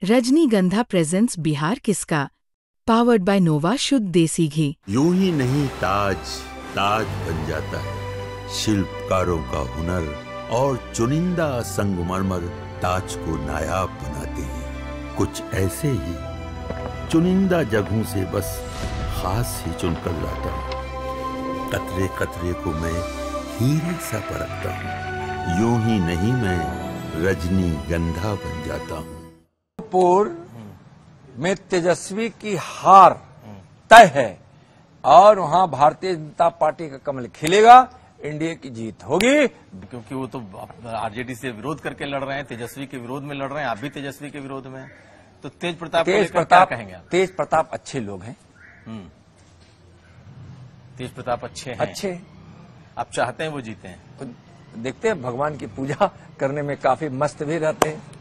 रजनीगंधा प्रेजेंट्स बिहार किसका, powered by नोवा शुद्ध देसी घी। यूं ही नहीं ताज ताज बन जाता है, शिल्पकारों का हुनर और चुनिंदा संगमरमर ताज को नायाब बनाते हैं। कुछ ऐसे ही चुनिंदा जगहों से बस खास ही चुनकर लाता हूँ। कतरे कतरे को मैं हीरे सा परखता हूँ। यूं ही नहीं मैं रजनीगंधा बन जाता हूँ। पूर्व में तेजस्वी की हार तय है और वहां भारतीय जनता पार्टी का कमल खिलेगा, एनडीए की जीत होगी। क्योंकि वो तो आरजेडी से विरोध करके लड़ रहे हैं, तेजस्वी के विरोध में लड़ रहे हैं, आप भी तेजस्वी के विरोध में। तो तेज प्रताप क्या कहेंगे आप? तेज प्रताप अच्छे लोग हैं। तेज प्रताप अच्छे हैं। अच्छे आप चाहते हैं वो जीते हैं? तो देखते हैं, भगवान की पूजा करने में काफी मस्त भी रहते हैं।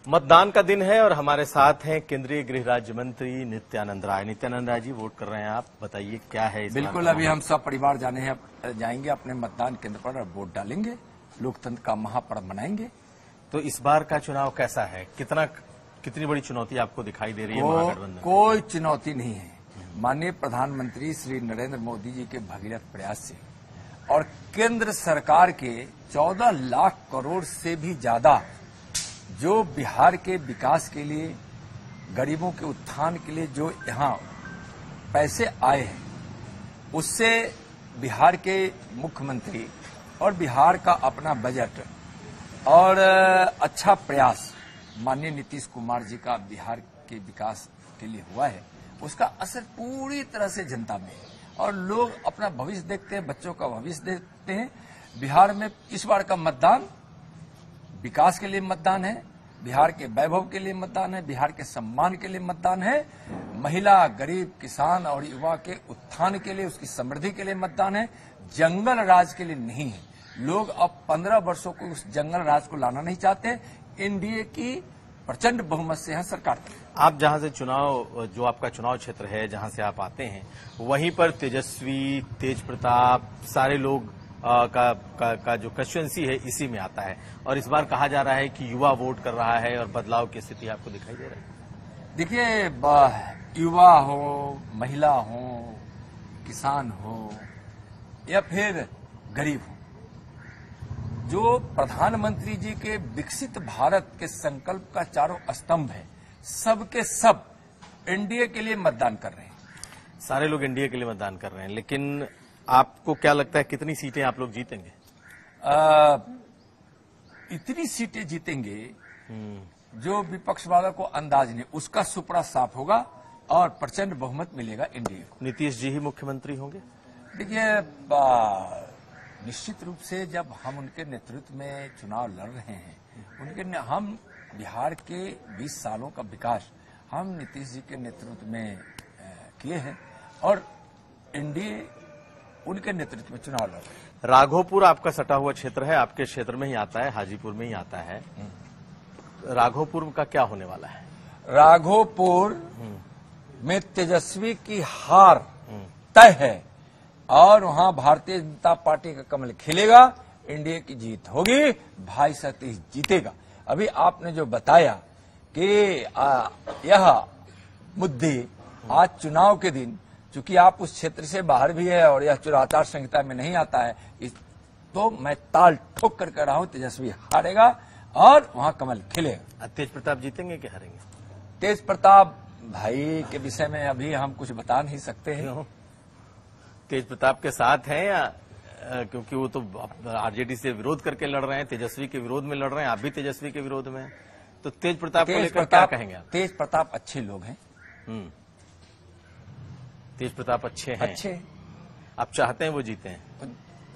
मतदान का दिन है और हमारे साथ हैं केंद्रीय गृह राज्य मंत्री नित्यानंद राय। नित्यानंद राय जी, वोट कर रहे हैं आप, बताइए क्या है इस बिल्कुल, अभी हम सब परिवार जाएंगे अपने मतदान केंद्र पर और वोट डालेंगे, लोकतंत्र का महापर्व मनाएंगे। तो इस बार का चुनाव कैसा है? कितनी बड़ी चुनौती आपको दिखाई दे रही है महागठबंधन? कोई चुनौती नहीं है। माननीय प्रधानमंत्री श्री नरेंद्र मोदी जी के भगीरथ प्रयास से और केंद्र सरकार के 14 लाख करोड़ से भी ज्यादा जो बिहार के विकास के लिए, गरीबों के उत्थान के लिए जो यहाँ पैसे आए हैं, उससे बिहार के मुख्यमंत्री और बिहार का अपना बजट और अच्छा प्रयास माननीय नीतीश कुमार जी का बिहार के विकास के लिए हुआ है, उसका असर पूरी तरह से जनता में है। और लोग अपना भविष्य देखते हैं, बच्चों का भविष्य देखते हैं। बिहार में इस बार का मतदान विकास के लिए मतदान है, बिहार के वैभव के लिए मतदान है, बिहार के सम्मान के लिए मतदान है, महिला, गरीब, किसान और युवा के उत्थान के लिए, उसकी समृद्धि के लिए मतदान है। जंगल राज के लिए नहीं है। लोग अब 15 वर्षों को उस जंगल राज को लाना नहीं चाहते। एनडीए की प्रचंड बहुमत से है सरकार। आप जहां से जो आपका चुनाव क्षेत्र है, जहां से आप आते हैं, वहीं पर तेजस्वी, तेज प्रताप, सारे लोग का जो कंस्टिट्यूएंसी है इसी में आता है। और इस बार कहा जा रहा है कि युवा वोट कर रहा है और बदलाव की स्थिति आपको दिखाई दे रही है? देखिए, युवा हो, महिला हो, किसान हो या फिर गरीब हो, जो प्रधानमंत्री जी के विकसित भारत के संकल्प का चारों स्तंभ है, सबके सब एनडीए के लिए मतदान कर रहे हैं। सारे लोग एनडीए के लिए मतदान कर रहे हैं, लेकिन आपको क्या लगता है कितनी सीटें आप लोग जीतेंगे? इतनी सीटें जीतेंगे जो विपक्ष वालों को अंदाज नहीं, उसका सुपड़ा साफ होगा और प्रचंड बहुमत मिलेगा एनडीए को। नीतीश जी ही मुख्यमंत्री होंगे? देखिए, निश्चित रूप से जब हम उनके नेतृत्व में चुनाव लड़ रहे हैं, हम बिहार के 20 सालों का विकास हम नीतीश जी के नेतृत्व में किए हैं और एनडीए उनके नेतृत्व में चुनाव लड़ रहे हैं। राघोपुर आपका सटा हुआ क्षेत्र है, आपके क्षेत्र में ही आता है, हाजीपुर में ही आता है। राघोपुर का क्या होने वाला है? राघोपुर में तेजस्वी की हार तय है और वहां भारतीय जनता पार्टी का कमल खिलेगा, एनडीए की जीत होगी, भाई सतीश जीतेगा। अभी आपने जो बताया कि यह मुद्दे आज चुनाव के दिन, चूंकि आप उस क्षेत्र से बाहर भी है और यह चुनाव आचार संहिता में नहीं आता है, तो मैं ताल ठोक कर कह रहा हूं तेजस्वी हारेगा और वहां कमल खिलेगा। तेज प्रताप जीतेंगे कि हारेंगे? तेज प्रताप भाई के विषय में अभी हम कुछ बता नहीं सकते हैं। तेज प्रताप के साथ हैं या क्योंकि वो तो आरजेडी से विरोध करके लड़ रहे हैं, तेजस्वी के विरोध में लड़ रहे हैं, आप भी तेजस्वी के विरोध में? तो तेज प्रताप को लेकर क्या कहेंगे आप? तेज प्रताप अच्छे लोग हैं। तेज प्रताप अच्छे हैं। अच्छे आप चाहते हैं वो जीते हैं? तो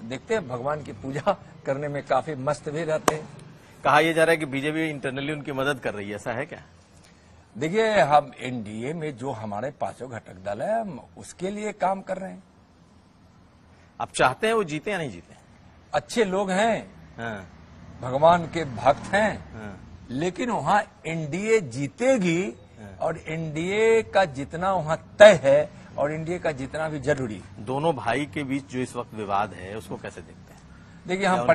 देखते हैं, भगवान की पूजा करने में काफी मस्त भी रहते हैं। कहा यह जा रहा है कि बीजेपी इंटरनली उनकी मदद कर रही है, ऐसा है क्या? देखिए, हम एनडीए में जो हमारे पांचों घटक दल है, हम उसके लिए काम कर रहे हैं। आप चाहते हैं वो जीते या नहीं जीते? अच्छे लोग हैं, हाँ। भगवान के भक्त हैं, हाँ। लेकिन वहां एनडीए जीतेगी और एनडीए का जितना वहां तय है और एनडीए का जितना भी जरूरी है। दोनों भाई के बीच जो इस वक्त विवाद है उसको कैसे देखते हैं? देखिए, हम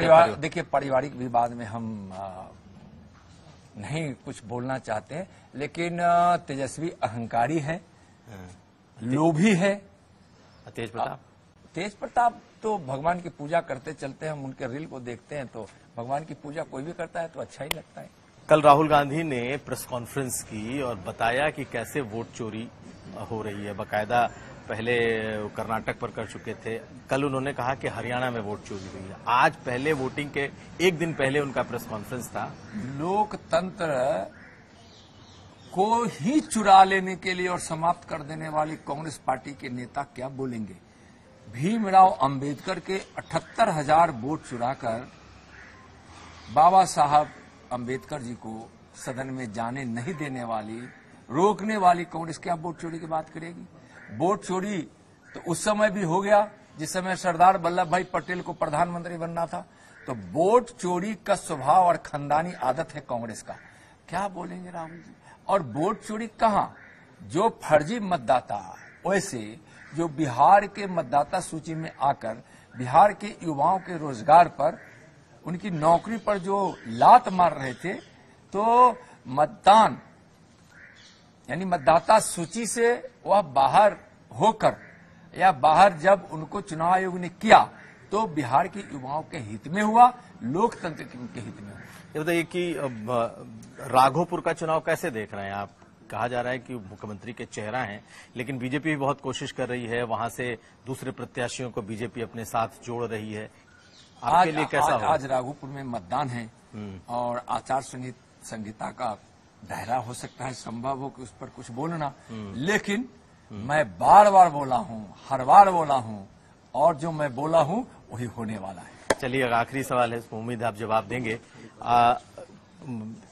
पारिवारिक विवाद में हम नहीं कुछ बोलना चाहते हैं, लेकिन तेजस्वी अहंकारी है, लोभी है। तेज प्रताप तो भगवान की पूजा करते चलते हैं, हम उनके रील को देखते हैं तो भगवान की पूजा कोई भी करता है तो अच्छा ही लगता है। कल राहुल गांधी ने प्रेस कॉन्फ्रेंस की और बताया कि कैसे वोट चोरी हो रही है। बाकायदा पहले कर्नाटक पर कर चुके थे, कल उन्होंने कहा कि हरियाणा में वोट चोरी हुई है। आज पहले वोटिंग के एक दिन पहले उनका प्रेस कॉन्फ्रेंस था। लोकतंत्र को ही चुरा लेने के लिए और समाप्त कर देने वाली कांग्रेस पार्टी के नेता क्या बोलेंगे? भीमराव अंबेडकर के 78,000 वोट चुराकर बाबा साहब अंबेडकर जी को सदन में जाने नहीं देने वाली, रोकने वाली कांग्रेस क्या वोट चोरी की बात करेगी? वोट चोरी तो उस समय भी हो गया जिस समय सरदार वल्लभ भाई पटेल को प्रधानमंत्री बनना था। तो वोट चोरी का स्वभाव और खानदानी आदत है कांग्रेस का। क्या बोलेंगे राहुल जी? और वोट चोरी कहां? जो फर्जी मतदाता, वैसे जो बिहार के मतदाता सूची में आकर बिहार के युवाओं के रोजगार पर, उनकी नौकरी पर जो लात मार रहे थे, तो मतदान यानी मतदाता सूची से वह बाहर होकर या बाहर जब उनको चुनाव आयोग ने किया तो बिहार के युवाओं के हित में हुआ, लोकतंत्र के हित में हुआ। ये बताइए कि राघोपुर का चुनाव कैसे देख रहे हैं आप? कहा जा रहा है कि मुख्यमंत्री के चेहरा हैं, लेकिन बीजेपी भी बहुत कोशिश कर रही है, वहां से दूसरे प्रत्याशियों को बीजेपी अपने साथ जोड़ रही है। आपके लिए कैसा होगा? आज राघोपुर में मतदान है और आचार संहिता का दायरा हो सकता है, संभव हो कि उस पर कुछ बोलना, लेकिन मैं बार बार बोला हूं, हर बार बोला हूं, और जो मैं बोला हूं वही होने वाला है। चलिए, आखिरी सवाल है, उम्मीद है आप जवाब देंगे।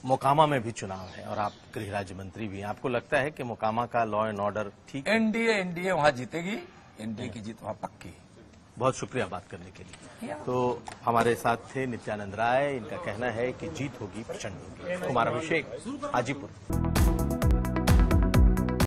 मोकामा में भी चुनाव है और आप गृह राज्य मंत्री भी हैं, आपको लगता है कि मोकामा का लॉ एंड ऑर्डर ठीक? एनडीए वहां जीतेगी, एनडीए की जीत वहां पक्की। बहुत शुक्रिया बात करने के लिए। तो हमारे साथ थे नित्यानंद राय, इनका कहना है कि जीत होगी, प्रचंड होगी। कुमार अभिषेक, हाजीपुर।